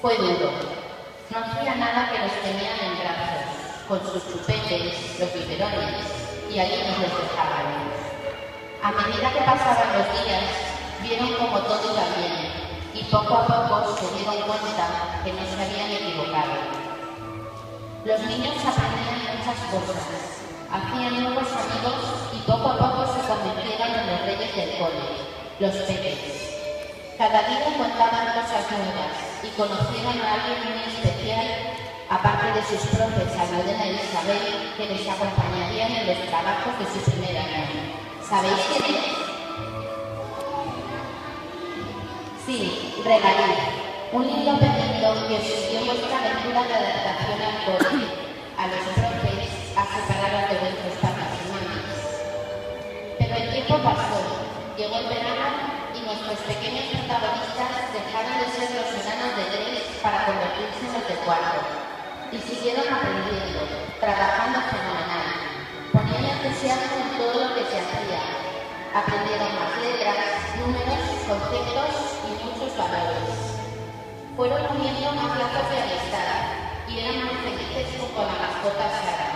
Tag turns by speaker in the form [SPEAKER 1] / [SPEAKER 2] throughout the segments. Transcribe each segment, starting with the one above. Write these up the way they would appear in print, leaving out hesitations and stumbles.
[SPEAKER 1] Fue duro. No hacía nada que los tenían en brazos, con sus chupetes, los biberones, y allí nos los dejaban. A medida que pasaban los días, vieron como todo iba bien, y poco a poco se dieron cuenta que no se habían equivocado. Los niños aprendían muchas cosas, hacían nuevos amigos y poco a poco se convirtieron en los reyes del cole, los peques. Cada día contaban cosas nuevas y conocieron a alguien muy especial, aparte de sus profes Almudena y Isabel, que les acompañarían en los trabajos de su primer año. ¿Sabéis quién es? Sí, Regalí, un libro pequeño que siguió vuestra aventura de adaptación al cole, a los profes, a separaros de vuestros papás y mamis. Pero el tiempo pasó, llegó el verano y nuestros pequeños protagonistas dejaron de ser los enanos de 3 para convertirse en los de 4 y siguieron aprendiendo, trabajando fenomenal. Ponían entusiasmo en todo lo que se hacía. Aprendieron más letras, números, conceptos y muchos valores. Fueron uniendo más lazos de amistad y eran muy felices junto a la mascota Sara.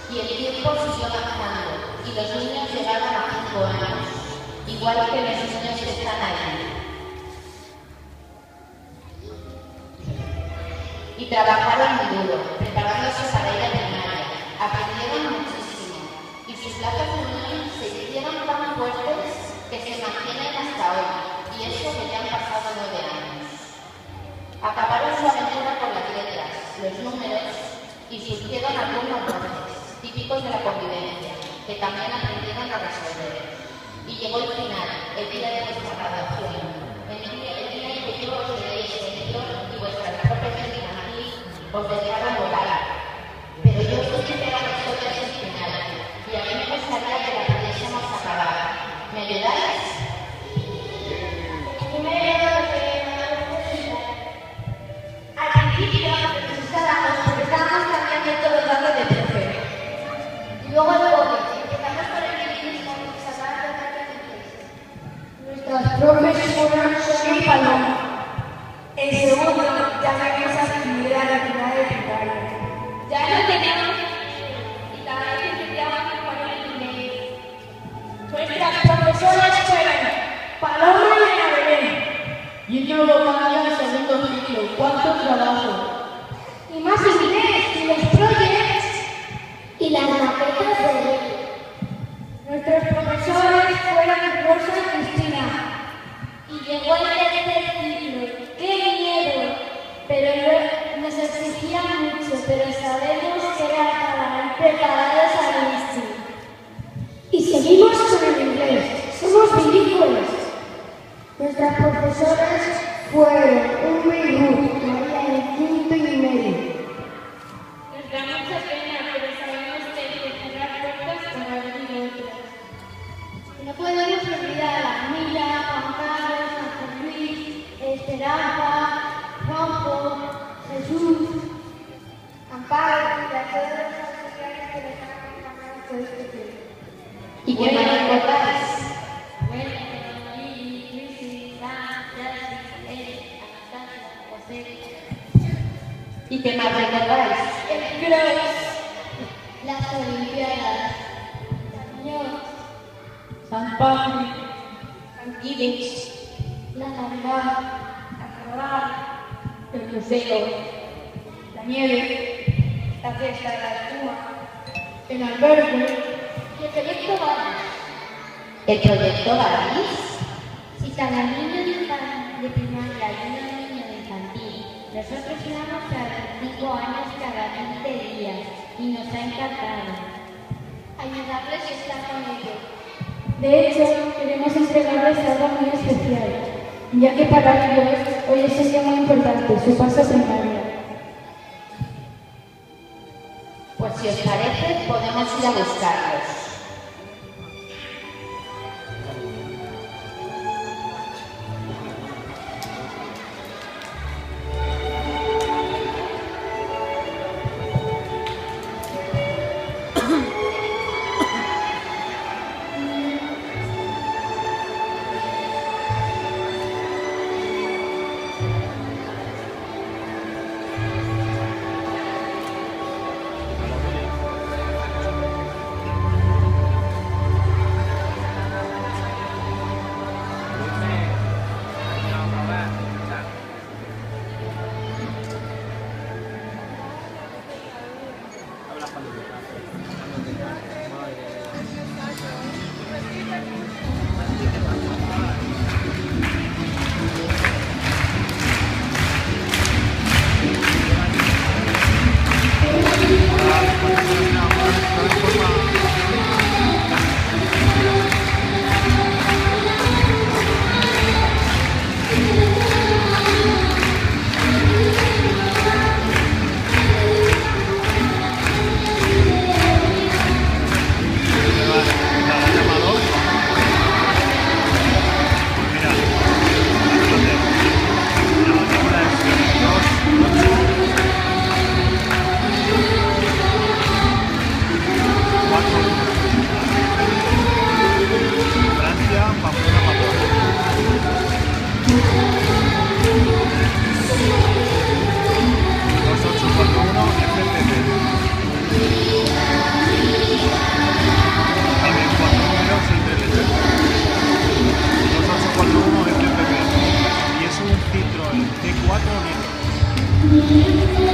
[SPEAKER 1] Y el tiempo siguió avanzando y los niños llegaban a 5 años. Igual que los niños que están ahí. Y trabajaron muy duro, preparándose para ir a primaria. Aprendieron muchísimo. Y sus lazos de unión se hicieron tan fuertes que se mantienen hasta hoy. Y eso que ya han pasado 9 años. Acabaron su aventura con las letras, los números y surgieron algunos roces, típicos de la convivencia, que también aprendieron a resolver. Y llegó el final, el día de vuestra graduación, el día en que yo os leí este libro y vuestras profes infantil os dejaron volar. Pero yo os dije a vosotros el final, y a mí me gustaría que la pudiésemos acabar. ¿Me ayudáis? Al principio nos estábamos porque estábamos cambiando todos los datos de profe. Y luego empezamos con el bilingüismo y se acaba de dar el inglés.
[SPEAKER 2] Nuestras profes fueron Sonia y Paloma. El segundo ya teníamos actividad al final de primaria.
[SPEAKER 1] Ya no teníamos y cada vez estudiábamos español en inglés.
[SPEAKER 2] Nuestras profesoras fueron Paloma y Ana Belén.
[SPEAKER 3] Y un nuevo cambio al segundo ciclo. ¿Cuánto trabajo?
[SPEAKER 2] Y más inglés, y los projects, y las maquetas de ley. Nuestros profesores fueron Rosa y Cristina.
[SPEAKER 4] Y llegó el tercer ciclo. ¡Qué miedo! Pero nos exigían mucho, pero sabemos que era para ir preparados al inicio.
[SPEAKER 2] Y seguimos con el inglés. Somos bilingües. Nuestras profesoras fueron un Ruth, María de quinto y medio.
[SPEAKER 4] Nos da mucha pena, pero sabemos que hay que cerrar puertas para abrir otras. No podemos olvidar a Mila, Juan Carlos, a José Luis, Esperanza, Juanjo, Jesús,
[SPEAKER 2] Amparo y a todos los auxiliares que les han acompañado todo este tiempo.
[SPEAKER 1] ¿Y qué más recordáis? ¿Y qué más recordáis?
[SPEAKER 4] El cross, las olimpiadas, Señor,
[SPEAKER 3] San Patrick,
[SPEAKER 1] San Givens,
[SPEAKER 4] la Navidad,
[SPEAKER 2] Carnaval,
[SPEAKER 3] el crucero,
[SPEAKER 2] la nieve, la fiesta de la espuma,
[SPEAKER 3] el albergue,
[SPEAKER 4] y el proyecto Balas.
[SPEAKER 1] ¿El proyecto Baris?
[SPEAKER 4] Si cada niño de primaria y una niña de infantil, nosotros íbamos a 5 años cada 15 días y nos ha encantado ayudarles a estar con ellos.
[SPEAKER 2] De hecho, queremos entregarles algo muy especial, ya que para ellos hoy es un día muy importante, su paso a primaria.
[SPEAKER 1] Pues si os parece, podemos ir a buscarlos.
[SPEAKER 5] de 4 metros.